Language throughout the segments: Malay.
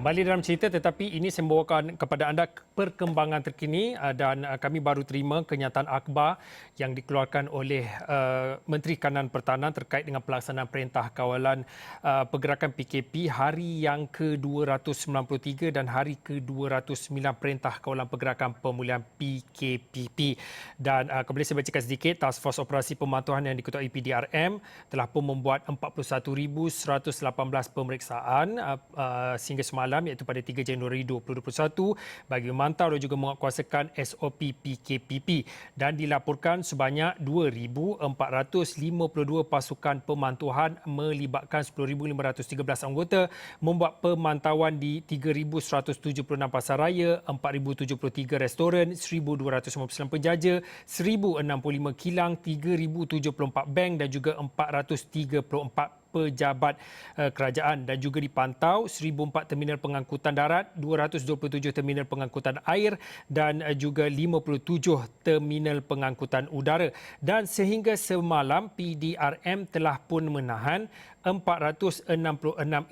Kembali dalam cerita, tetapi ini saya membawakan kepada anda perkembangan terkini dan kami baru terima kenyataan akhbar yang dikeluarkan oleh Menteri Kanan Pertahanan terkait dengan pelaksanaan Perintah Kawalan Pergerakan PKP hari yang ke-293 dan hari ke-209 Perintah Kawalan Pergerakan Pemulihan PKPP. Dan kembali saya bacakan sedikit, Task Force Operasi Pemantauan yang diketuai PDRM telah pun membuat 41,118 pemeriksaan sehingga semalam, iaitu pada 3 Januari 2021 bagi memantau dan juga menguatkuasakan SOP PKPP, dan dilaporkan sebanyak 2,452 pasukan pemantauan melibatkan 10,513 anggota membuat pemantauan di 3,176 pasaraya, 4,073 restoran, 1,259 penjaja, 1,065 kilang, 3,074 bank dan juga 434 pejabat kerajaan, dan juga dipantau 1,004 terminal pengangkutan darat, 227 terminal pengangkutan air dan juga 57 terminal pengangkutan udara. Dan sehingga semalam PDRM telah pun menahan 466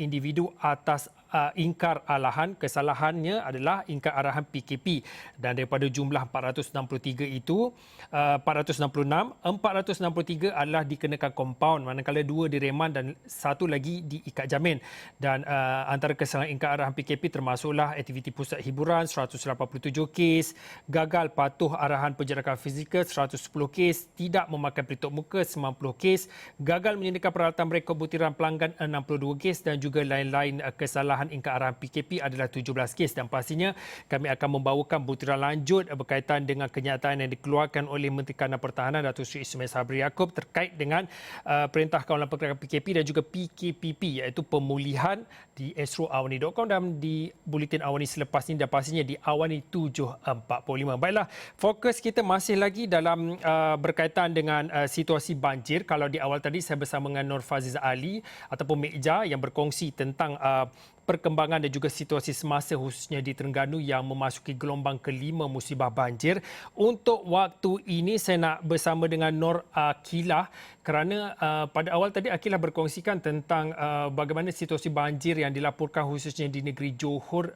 individu atas ingkar arahan. Kesalahannya adalah ingkar arahan PKP, dan daripada jumlah 463 itu 463 adalah dikenakan kompaun, manakala 2 direman dan 1 lagi diikat jamin. Dan antara kesalahan ingkar arahan PKP termasuklah aktiviti pusat hiburan 187 kes, gagal patuh arahan penjarakan fizikal 110 kes, tidak memakai pelitup muka 90 kes, gagal menyediakan peralatan rekod butiran pelanggan 62 kes, dan juga lain-lain kesalahan ingkar arahan PKP adalah 17 kes. Dan pastinya kami akan membawakan butiran lanjut berkaitan dengan kenyataan yang dikeluarkan oleh Menteri Kanan Pertahanan Datuk Seri Ismail Sabri Yaakob terkait dengan Perintah Kawalan Pergerakan PKP dan juga PKPP, iaitu pemulihan di astroawani.com dan di Buletin Awani selepas ini, dan pastinya di Awani 745. Baiklah, fokus kita masih lagi dalam berkaitan dengan situasi banjir. Kalau di awal tadi saya bersama dengan Nur Faziz Ali ataupun Mekja yang berkongsi tentang perkembangan dan juga situasi semasa khususnya di Terengganu yang memasuki gelombang kelima musibah banjir. Untuk waktu ini saya nak bersama dengan Nur Akilah kerana pada awal tadi Akilah berkongsikan tentang bagaimana situasi banjir yang dilaporkan khususnya di negeri Johor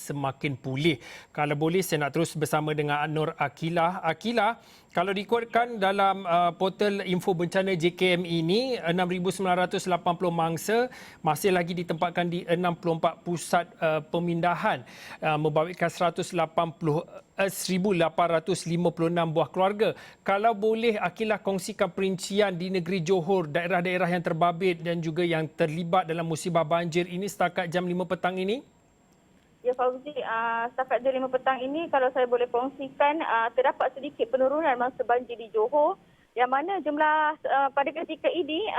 semakin pulih. Kalau boleh saya nak terus bersama dengan Nur Akilah. Akilah, kalau dikuatkan dalam portal info bencana JKM ini, 6,980 mangsa masih lagi ditempatkan di 64 pusat pemindahan, membabitkan 1,856 buah keluarga. Kalau boleh Akilah kongsikan perincian di negeri Johor, daerah-daerah yang terbabit dan juga yang terlibat dalam musibah banjir ini setakat jam 5 petang ini. Ya Fauzi, setakat jam 5 petang ini kalau saya boleh kongsikan, terdapat sedikit penurunan mangsa banjir di Johor, yang mana jumlah pada ketika ini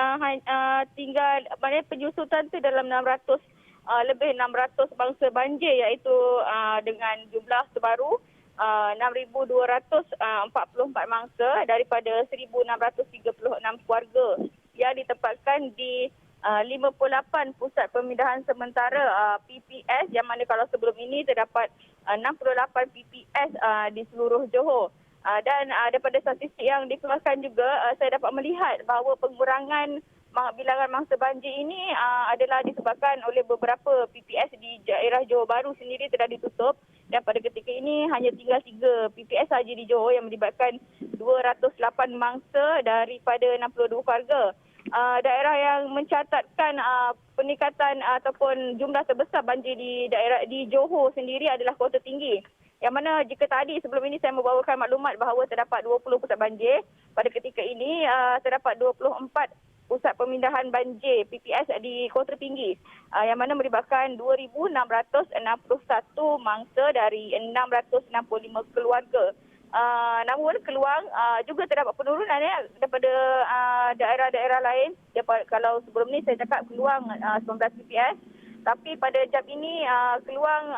tinggal, maknanya penyusutan itu dalam 600 lebih 600 mangsa banjir, iaitu dengan jumlah terbaru 6,244 mangsa daripada 1,636 keluarga yang ditempatkan di 58 pusat pemindahan sementara PPS, yang mana kalau sebelum ini terdapat 68 PPS di seluruh Johor. Dan daripada statistik yang dikeluarkan juga, saya dapat melihat bahawa pengurangan bilangan mangsa banjir ini adalah disebabkan oleh beberapa PPS di daerah Johor Bahru sendiri telah ditutup, dan pada ketika ini hanya tinggal 3 PPS sahaja di Johor yang melibatkan 208 mangsa daripada 62 keluarga. Daerah yang mencatatkan peningkatan ataupun jumlah terbesar banjir di Johor sendiri adalah Kota Tinggi. Yang mana jika tadi sebelum ini saya membawakan maklumat bahawa terdapat 20 pusat banjir, pada ketika ini terdapat 24 pusat pemindahan banjir PPS di Kota Tinggi, yang mana melibatkan 2,661 mangsa dari 665 keluarga. Namun Keluang juga terdapat penurunan daripada daerah-daerah lain. Kalau sebelum ni saya cakap Keluang 19 PPS, tapi pada jam ini Keluang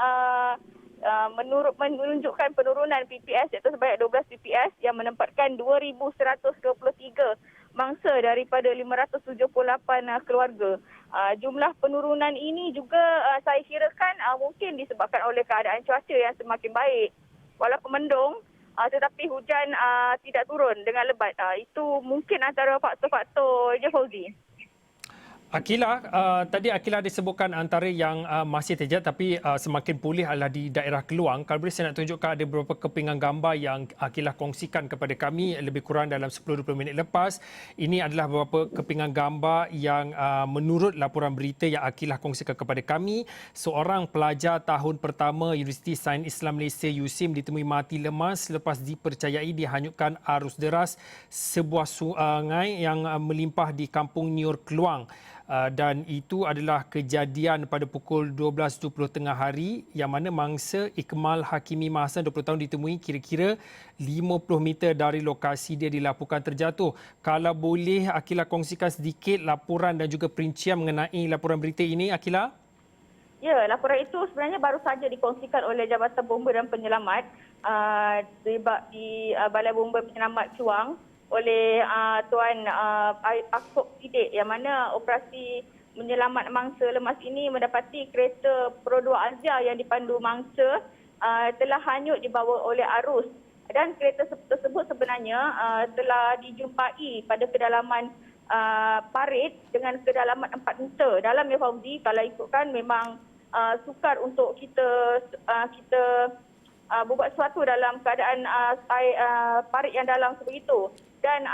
menunjukkan penurunan PPS iaitu sebanyak 12 PPS yang menempatkan 2,123 mangsa daripada 578 keluarga. Jumlah penurunan ini juga saya kirakan mungkin disebabkan oleh keadaan cuaca yang semakin baik. Walaupun mendung, tetapi hujan tidak turun dengan lebat. Itu mungkin antara faktor-faktor je, Fauzi. Akila, tadi Akila disebutkan antara yang masih terjerat tapi semakin pulih adalah di daerah Keluang. Kalau boleh saya nak tunjukkan ada beberapa kepingan gambar yang Akila kongsikan kepada kami lebih kurang dalam 10-20 minit lepas. Ini adalah beberapa kepingan gambar yang menurut laporan berita yang Akila kongsikan kepada kami, seorang pelajar tahun pertama Universiti Sains Islam Malaysia USIM ditemui mati lemas selepas dipercayai dihanyutkan arus deras sebuah sungai yang melimpah di Kampung Niur Keluang. Dan itu adalah kejadian pada pukul 12.20 tengah hari yang mana mangsa Ikmal Hakimi Mahsan 20 tahun ditemui kira-kira 50 meter dari lokasi dia dilaporkan terjatuh. Kalau boleh Akila kongsikan sedikit laporan dan juga perincian mengenai laporan berita ini, Akila? Ya, laporan itu sebenarnya baru saja dikongsikan oleh Jabatan Bomba dan Penyelamat di Balai Bomba Penyelamat Keluang oleh Tuan Akop Sidik, yang mana operasi menyelamat mangsa lemas ini mendapati kereta Pro2 Azia yang dipandu mangsa telah hanyut dibawa oleh arus, dan kereta tersebut sebenarnya telah dijumpai pada kedalaman parit dengan kedalaman 4 meter. Dalam ya Fauzi, kalau ikutkan memang sukar untuk kita berbuat sesuatu dalam keadaan parit yang dalam seperti itu. Dan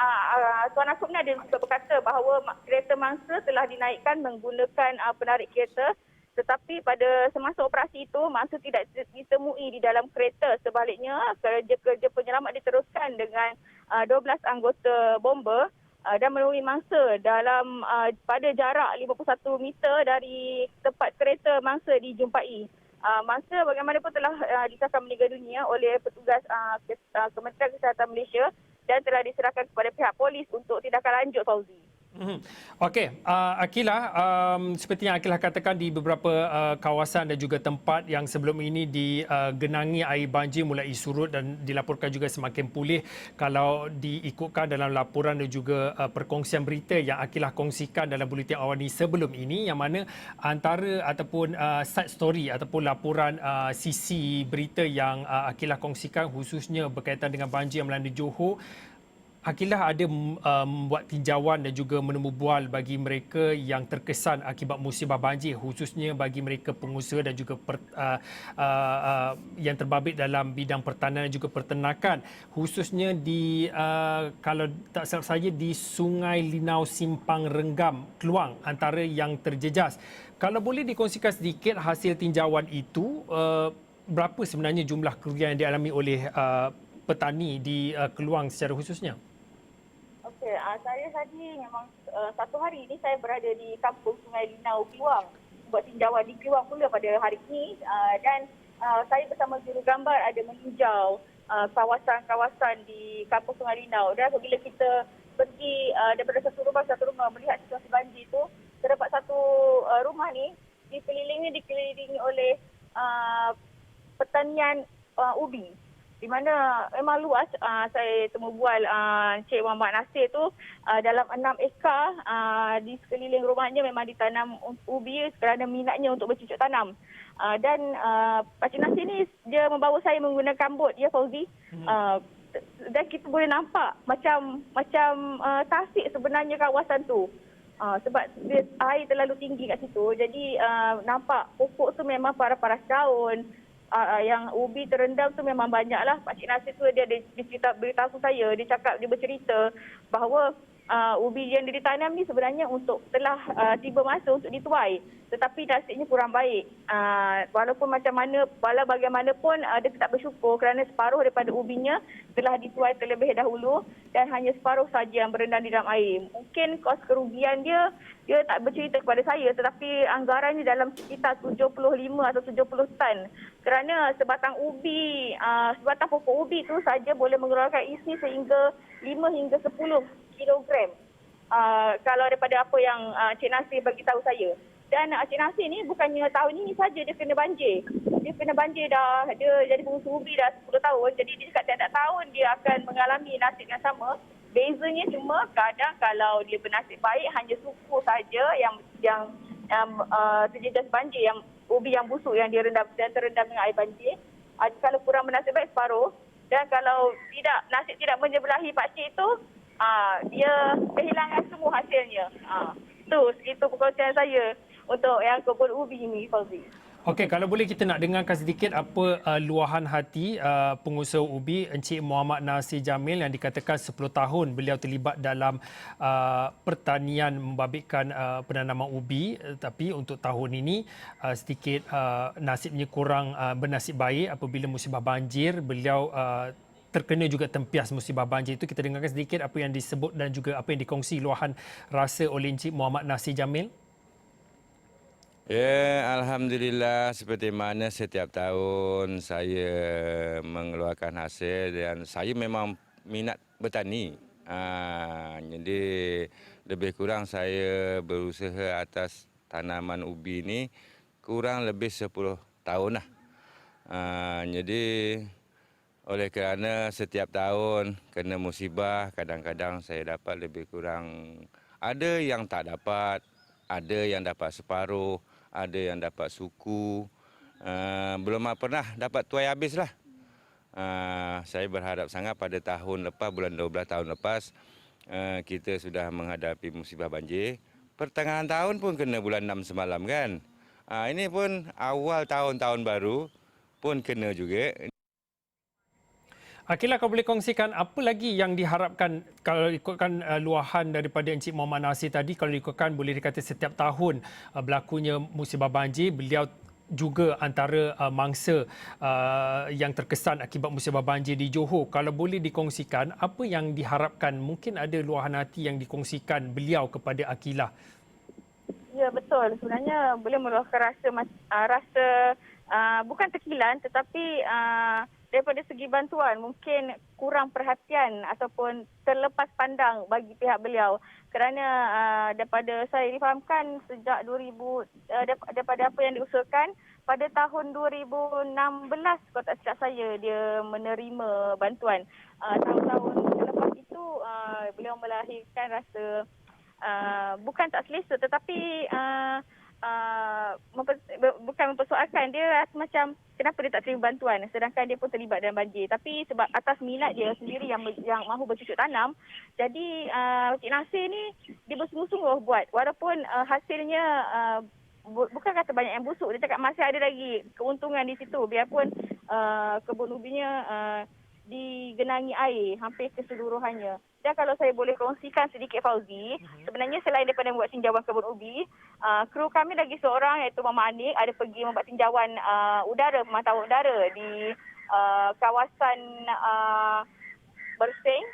Tuan Akop ni ada juga berkata bahawa kereta mangsa telah dinaikkan menggunakan penarik kereta, tetapi pada semasa operasi itu mangsa tidak ditemui di dalam kereta. Sebaliknya, kerja-kerja penyelamat diteruskan dengan 12 anggota bomba dan menemui mangsa dalam pada jarak 51 meter dari tempat kereta mangsa dijumpai. Mangsa bagaimanapun telah disahkan meninggal dunia oleh petugas Kementerian Kesihatan Malaysia dan telah diserahkan kepada pihak polis untuk tindakan lanjut, Fauzi. Okey, Akila, seperti yang Akila katakan di beberapa kawasan dan juga tempat yang sebelum ini digenangi air banjir mulai surut dan dilaporkan juga semakin pulih kalau diikutkan dalam laporan dan juga perkongsian berita yang Akila kongsikan dalam buletin awal ini sebelum ini, yang mana antara ataupun side story ataupun laporan sisi berita yang Akila kongsikan khususnya berkaitan dengan banjir yang melanda Johor. Akila ada membuat tinjauan dan juga menemu bual bagi mereka yang terkesan akibat musibah banjir, khususnya bagi mereka pengusaha dan juga yang terbabit dalam bidang pertanian dan juga peternakan, khususnya di kalau tak salah saya di Sungai Linau Simpang Renggam Keluang antara yang terjejas. Kalau boleh dikongsikan sedikit hasil tinjauan itu, berapa sebenarnya jumlah kerugian yang dialami oleh petani di Keluang secara khususnya? Okey, saya tadi memang satu hari ini saya berada di kampung Sungai Linau Keluang, buat tinjauan di Keluang pula pada hari ini, dan saya bersama juru gambar ada meninjau kawasan-kawasan di kampung Sungai Linau. Dan apabila kita pergi daripada satu rumah melihat situasi banjir itu, terdapat satu rumah ni dikelilingi oleh pertanian ubi, di mana memang luas. Saya temu bual Encik Muhammad Nasir tu, dalam 6 ekar di sekeliling rumahnya memang ditanam ubi kerana minatnya untuk bercucuk tanam. Dan Pakcik Nasir ni dia membawa saya menggunakan bot, ya Fauzi. Dan kita boleh nampak macam tasik sebenarnya kawasan tu. Sebab air terlalu tinggi kat situ, jadi nampak pokok tu memang paras-paras daun. Yang ubi terendam tu memang banyaklah. Pakcik Nasir tu dia beritahu saya, dia bercerita bahawa ubi yang ditanam ni sebenarnya telah tiba masa untuk dituai, tetapi nasibnya kurang baik. Walaupun bagaimanapun dia tetap bersyukur kerana separuh daripada ubinya telah dituai terlebih dahulu dan hanya separuh saja yang berendam di dalam air. Mungkin kos kerugian dia tak bercerita kepada saya, tetapi anggarannya dalam sekitar 75 atau 70 tan. Kerana sebatang pokok ubi tu saja boleh mengeluarkan isi sehingga 5 hingga 10 kilogram. Kalau daripada apa yang Cik Nasir bagi tahu saya. Dan Cik Nasir ni bukannya tahun ini saja dia kena banjir. Dia kena banjir dia jadi pengusaha ubi dah 10 tahun. Jadi dia cakap tiap tahun dia akan mengalami nasib yang sama. Bezanya cuma kadang kalau dia bernasib baik hanya suku saja yang terjejas banjir, yang ubi yang busuk yang terendam dengan air banjir. Kalau kurang bernasib baik separuh, dan kalau nasib tidak menyebelahi pakcik itu, dia kehilangan semua hasilnya. Segitu perkongsian saya untuk yang kebun ubi ini, Fauzi. Okey, kalau boleh kita nak dengarkan sedikit apa luahan hati pengusaha ubi Encik Muhammad Nasir Jamil yang dikatakan 10 tahun beliau terlibat dalam pertanian membabitkan penanaman ubi, tapi untuk tahun ini sedikit nasibnya kurang bernasib baik apabila musibah banjir. Beliau terkena juga tempias musibah banjir itu. Kita dengarkan sedikit apa yang disebut dan juga apa yang dikongsi luahan rasa oleh Encik Muhammad Nasir Jamil. Ya, Alhamdulillah, seperti mana setiap tahun saya mengeluarkan hasil dan saya memang minat bertani. Jadi lebih kurang saya berusaha atas tanaman ubi ini kurang lebih 10 tahun lah. Jadi oleh kerana setiap tahun kena musibah, kadang-kadang saya dapat lebih kurang, ada yang tak dapat, ada yang dapat separuh, ada yang dapat suku, belum pernah dapat tuai habis lah. Saya berharap sangat pada tahun lepas, bulan 12 tahun lepas, kita sudah menghadapi musibah banjir. Pertengahan tahun pun kena bulan 6 semalam kan. Ini pun awal tahun-tahun baru pun kena juga. Akila, kau boleh kongsikan apa lagi yang diharapkan kalau ikutkan luahan daripada Encik Muhammad Nasir tadi, kalau ikutkan boleh dikata setiap tahun berlakunya musibah banjir, beliau juga antara mangsa yang terkesan akibat musibah banjir di Johor. Kalau boleh dikongsikan apa yang diharapkan, mungkin ada luahan hati yang dikongsikan beliau kepada Akila. Ya, betul. Sebenarnya boleh meluahkan rasa bukan terkilan tetapi daripada segi bantuan mungkin kurang perhatian ataupun terlepas pandang bagi pihak beliau, kerana daripada saya difahamkan sejak 2000 daripada apa yang diusulkan pada tahun 2016 kalau tak silap saya dia menerima bantuan. Tahun-tahun selepas itu beliau melahirkan rasa bukan tak selesa tetapi bukan mempersoalkan, dia rasa macam kenapa dia tak terima bantuan sedangkan dia pun terlibat dalam banjir, tapi sebab atas minat dia sendiri yang mahu bercucuk tanam, jadi Cik Nasir ni dia bersungguh-sungguh buat walaupun hasilnya bukan kata banyak yang busuk, dia cakap masih ada lagi keuntungan di situ biarpun kebun ubinya digenangi air hampir keseluruhannya. Dan kalau saya boleh kongsikan sedikit, Fauzi, sebenarnya selain daripada membuat tinjauan kebun ubi, kru kami lagi seorang iaitu Mama Anik ada pergi membuat tinjauan udara, pemantauan udara di kawasan Bersing,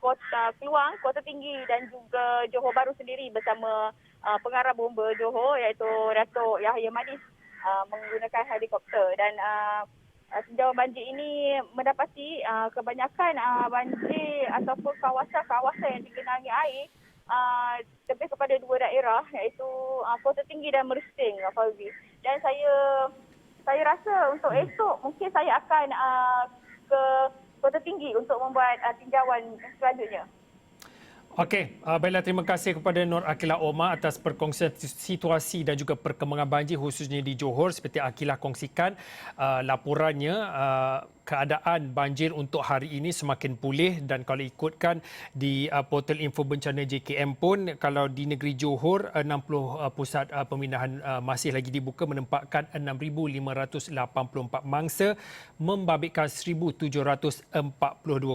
Kota Keluang, Kota Tinggi dan juga Johor Bahru sendiri bersama pengarah bomba Johor iaitu Datuk Yahya Madis menggunakan helikopter. Dan tinjauan banjir ini mendapati kebanyakan banjir ataupun kawasan-kawasan yang digenangi air lebih kepada dua daerah iaitu Kota Tinggi dan Mersing, Fauzi. Dan saya rasa untuk esok mungkin saya akan ke Kota Tinggi untuk membuat tinjauan selanjutnya. Okey, baiklah, terima kasih kepada Nur Akila Omar atas perkongsian situasi dan juga perkembangan banjir khususnya di Johor. Seperti Akila kongsikan, laporannya keadaan banjir untuk hari ini semakin pulih, dan kalau ikutkan di portal info bencana JKM pun, kalau di negeri Johor 60 pusat pemindahan masih lagi dibuka menempatkan 6,584 mangsa membabitkan 1,742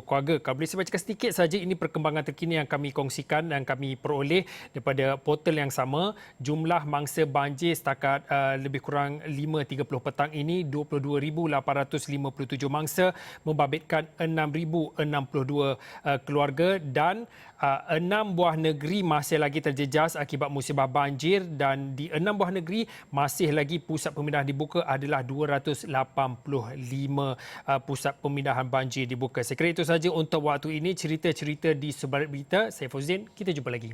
keluarga. Kalau boleh saya bacakan sedikit saja, ini perkembangan terkini yang kami kongsikan dan kami peroleh daripada portal yang sama. Jumlah mangsa banjir setakat lebih kurang 5.30 petang ini 22,857 mangsa membabitkan 6,062 keluarga, dan 6 buah negeri masih lagi terjejas akibat musibah banjir, dan di 6 buah negeri masih lagi pusat pemindahan dibuka adalah 285 pusat pemindahan banjir dibuka. Saya kira itu saja untuk waktu ini cerita-cerita di Sebarat Berita. Saya Fauzin, kita jumpa lagi.